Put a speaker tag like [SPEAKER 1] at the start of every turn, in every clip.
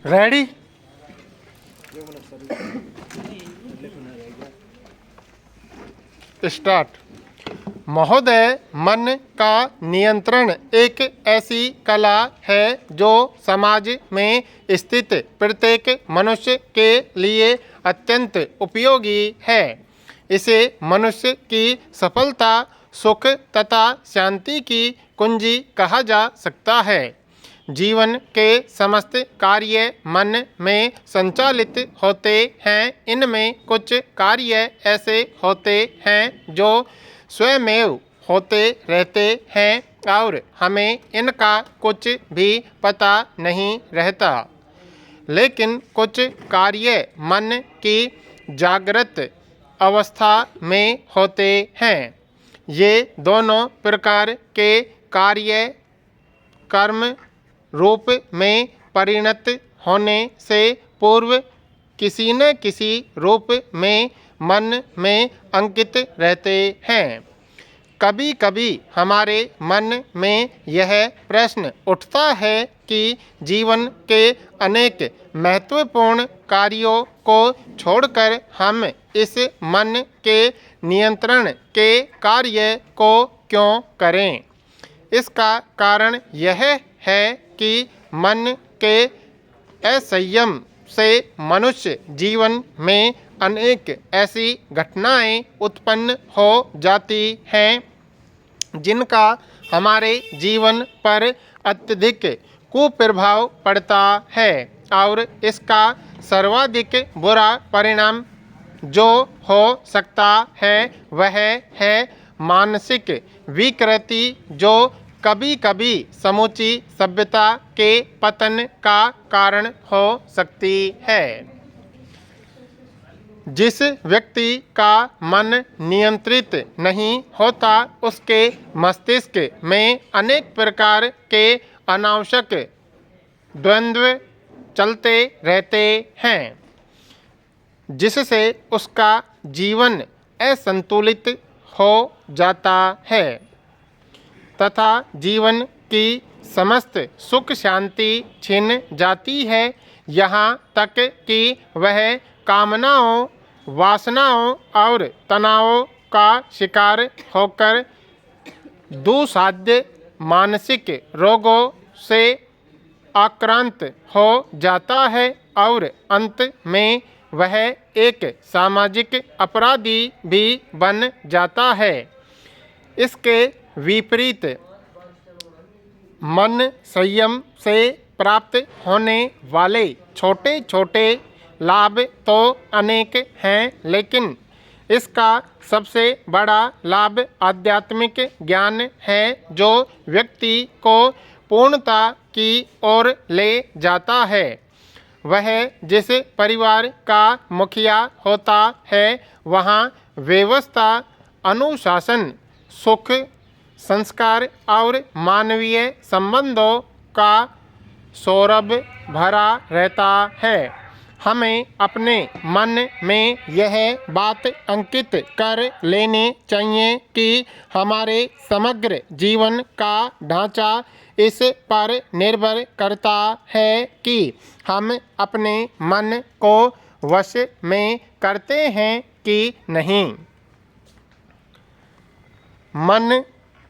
[SPEAKER 1] Ready. Start. महोदय, मन का नियंत्रण एक ऐसी कला है जो समाज में स्थित प्रत्येक मनुष्य के लिए अत्यंत उपयोगी है। इसे मनुष्य की सफलता, सुख तथा शांति की कुंजी कहा जा सकता है। जीवन के समस्त कार्य मन में संचालित होते हैं। इनमें कुछ कार्य ऐसे होते हैं जो स्वयमेव होते रहते हैं और हमें इनका कुछ भी पता नहीं रहता, लेकिन कुछ कार्य मन की जागृत अवस्था में होते हैं। ये दोनों प्रकार के कार्य कर्म रूप में परिणत होने से पूर्व किसी न किसी रूप में मन में अंकित रहते हैं। कभी कभी हमारे मन में यह प्रश्न उठता है कि जीवन के अनेक महत्वपूर्ण कार्यों को छोड़कर हम इस मन के नियंत्रण के कार्य को क्यों करें। इसका कारण यह है कि मन के असंयम से मनुष्य जीवन में अनेक ऐसी घटनाएं उत्पन्न हो जाती हैं जिनका हमारे जीवन पर अत्यधिक कुप्रभाव पड़ता है, और इसका सर्वाधिक बुरा परिणाम जो हो सकता है वह है मानसिक विकृति, जो कभी कभी समूची सभ्यता के पतन का कारण हो सकती है। जिस व्यक्ति का मन नियंत्रित नहीं होता उसके मस्तिष्क में अनेक प्रकार के अनावश्यक द्वंद्व चलते रहते हैं, जिससे उसका जीवन असंतुलित हो जाता है तथा जीवन की समस्त सुख शांति छिन जाती है। यहाँ तक कि वह कामनाओं, वासनाओं और तनावों का शिकार होकर दुस्साध्य मानसिक रोगों से आक्रांत हो जाता है और अंत में वह एक सामाजिक अपराधी भी बन जाता है। इसके विपरीत मन संयम से प्राप्त होने वाले छोटे छोटे लाभ तो अनेक हैं, लेकिन इसका सबसे बड़ा लाभ आध्यात्मिक ज्ञान है जो व्यक्ति को पूर्णता की ओर ले जाता है। वह जिस परिवार का मुखिया होता है वहाँ व्यवस्था, अनुशासन, सुख, संस्कार और मानवीय संबंधों का सौरभ भरा रहता है। हमें अपने मन में यह बात अंकित कर लेनी चाहिए कि हमारे समग्र जीवन का ढांचा इस पर निर्भर करता है कि हम अपने मन को वश में करते हैं कि नहीं। मन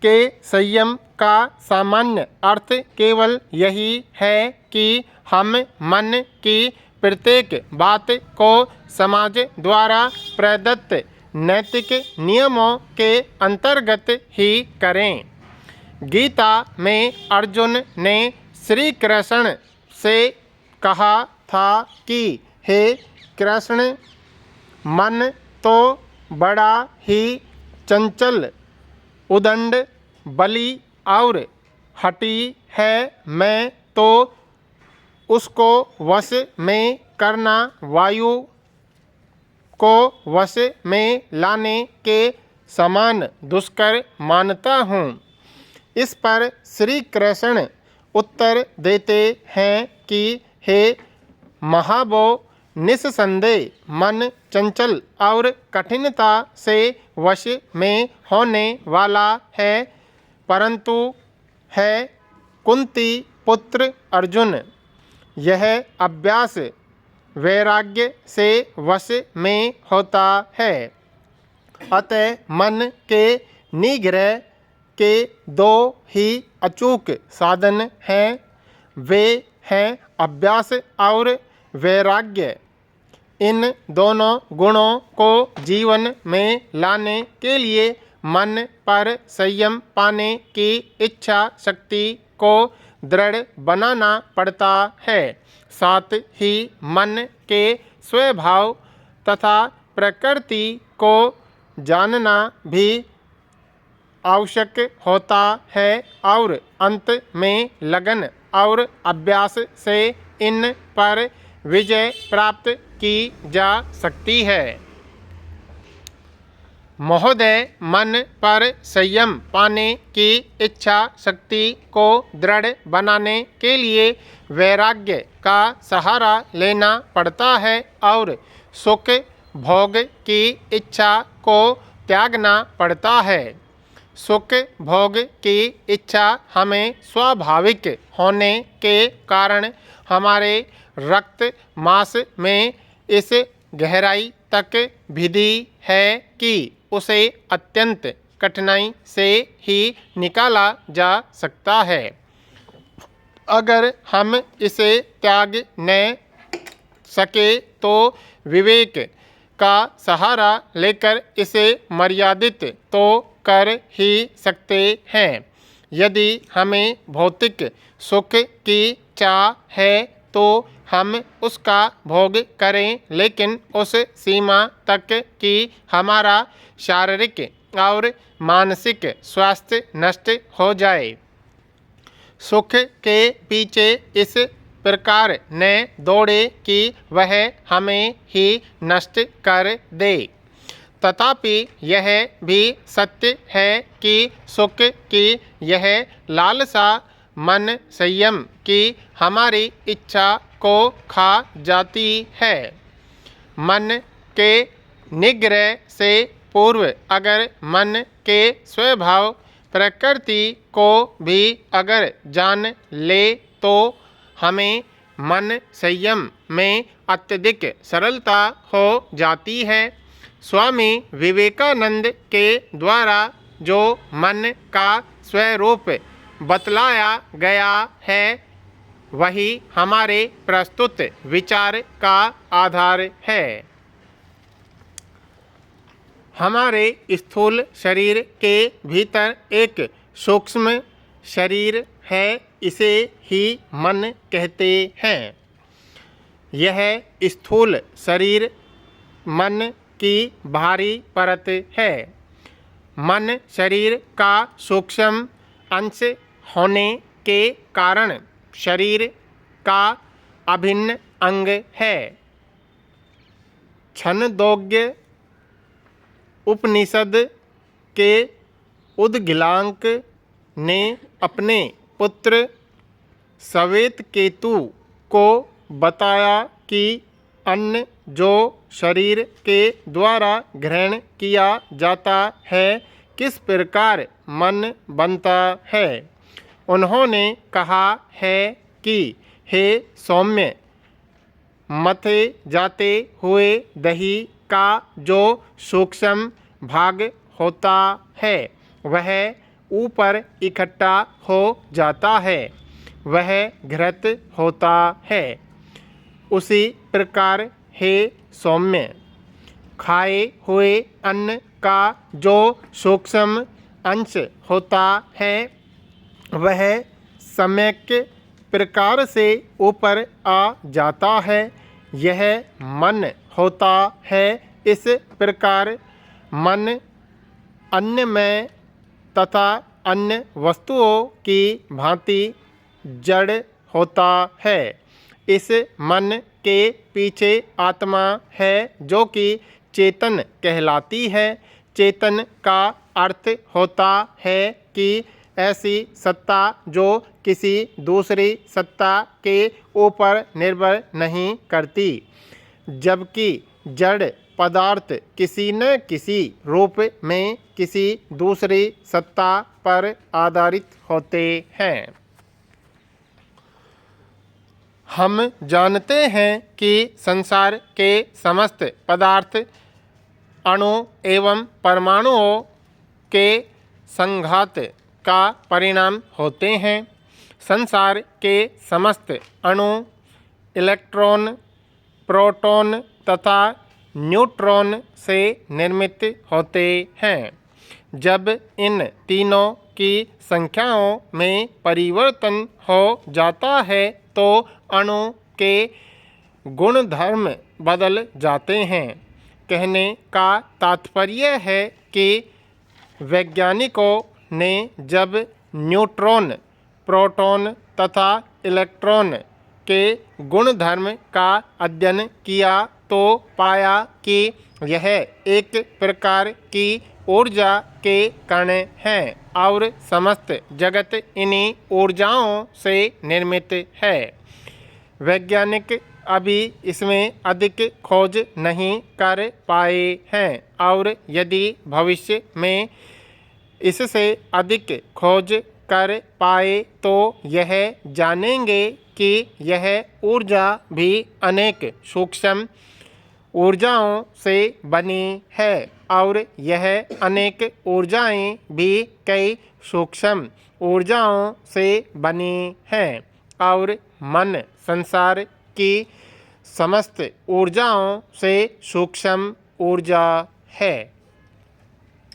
[SPEAKER 1] के संयम का सामान्य अर्थ केवल यही है कि हम मन की प्रत्येक बात को समाज द्वारा प्रदत्त नैतिक नियमों के अंतर्गत ही करें। गीता में अर्जुन ने श्री कृष्ण से कहा था कि हे कृष्ण, मन तो बड़ा ही चंचल, उदंड, बली और हठी है। मैं तो उसको वश में करना वायु को वश में लाने के समान दुष्कर मानता हूँ। इस पर श्री कृष्ण उत्तर देते हैं कि हे महाबाहो, निस्संदेह मन चंचल और कठिनता से वश में होने वाला है, परंतु है कुंती पुत्र अर्जुन, यह अभ्यास वैराग्य से वश में होता है। अतः मन के निग्रह के दो ही अचूक साधन हैं, वे हैं अभ्यास और वैराग्य। इन दोनों गुणों को जीवन में लाने के लिए मन पर संयम पाने की इच्छा शक्ति को दृढ़ बनाना पड़ता है। साथ ही मन के स्वभाव तथा प्रकृति को जानना भी आवश्यक होता है और अंत में लगन और अभ्यास से इन पर विजय प्राप्त की जा सकती है। महोदय, मन पर संयम पाने की इच्छा शक्ति को दृढ़ बनाने के लिए वैराग्य का सहारा लेना पड़ता है और सुख भोग की इच्छा को त्यागना पड़ता है। सुख भोग की इच्छा हमें स्वाभाविक होने के कारण हमारे रक्त मांस में इस गहराई तक भिदी है कि उसे अत्यंत कठिनाई से ही निकाला जा सकता है। अगर हम इसे त्याग न सके तो विवेक का सहारा लेकर इसे मर्यादित तो कर ही सकते हैं। यदि हमें भौतिक सुख की चाह है तो हम उसका भोग करें, लेकिन उस सीमा तक कि हमारा शारीरिक और मानसिक स्वास्थ्य नष्ट हो जाए। सुख के पीछे इस प्रकार न दौड़े कि वह हमें ही नष्ट कर दे। तथापि यह भी सत्य है कि सुख की यह लालसा मन संयम की हमारी इच्छा को खा जाती है। मन के निग्रह से पूर्व अगर मन के स्वभाव प्रकृति को भी अगर जान ले तो हमें मन संयम में अत्यधिक सरलता हो जाती है। स्वामी विवेकानंद के द्वारा जो मन का स्वरूप बतलाया गया है वही हमारे प्रस्तुत विचार का आधार है। हमारे स्थूल शरीर के भीतर एक सूक्ष्म शरीर है, इसे ही मन कहते हैं। यह स्थूल शरीर मन की बाहरी परत है। मन शरीर का सूक्ष्म अंश होने के कारण शरीर का अभिन्न अंग है। छंदोग्य उपनिषद के उद्गिलांक ने अपने पुत्र श्वेतकेतु को बताया कि अन्न जो शरीर के द्वारा ग्रहण किया जाता है किस प्रकार मन बनता है। उन्होंने कहा है कि हे सौम्य, मथे जाते हुए दही का जो सूक्ष्म भाग होता है वह ऊपर इकट्ठा हो जाता है, वह घृत होता है। उसी प्रकार हे सौम्य, खाए हुए अन्न का जो सूक्ष्म अंश होता है वह सम्यक प्रकार से ऊपर आ जाता है, यह मन होता है। इस प्रकार मन अन्नमय तथा अन्य वस्तुओं की भांति जड़ होता है। इस मन के पीछे आत्मा है जो कि चेतन कहलाती है। चेतन का अर्थ होता है कि ऐसी सत्ता जो किसी दूसरी सत्ता के ऊपर निर्भर नहीं करती, जबकि जड़ पदार्थ किसी न किसी रूप में किसी दूसरी सत्ता पर आधारित होते हैं। हम जानते हैं कि संसार के समस्त पदार्थ अणु एवं परमाणुओं के संघात का परिणाम होते हैं। संसार के समस्त अणु इलेक्ट्रॉन, प्रोटॉन तथा न्यूट्रॉन से निर्मित होते हैं। जब इन तीनों की संख्याओं में परिवर्तन हो जाता है तो अणु के गुणधर्म बदल जाते हैं। कहने का तात्पर्य है कि वैज्ञानिकों ने जब न्यूट्रॉन, प्रोटॉन तथा इलेक्ट्रॉन के गुणधर्म का अध्ययन किया तो पाया कि यह एक प्रकार की ऊर्जा के कण हैं और समस्त जगत इन्हीं ऊर्जाओं से निर्मित है। वैज्ञानिक अभी इसमें अधिक खोज नहीं कर पाए हैं और यदि भविष्य में इससे अधिक खोज कर पाए तो यह जानेंगे कि यह ऊर्जा भी अनेक सूक्ष्म ऊर्जाओं से बनी है और यह अनेक ऊर्जाएं भी कई सूक्ष्म ऊर्जाओं से बनी हैं और मन संसार की समस्त ऊर्जाओं से सूक्ष्म ऊर्जा है।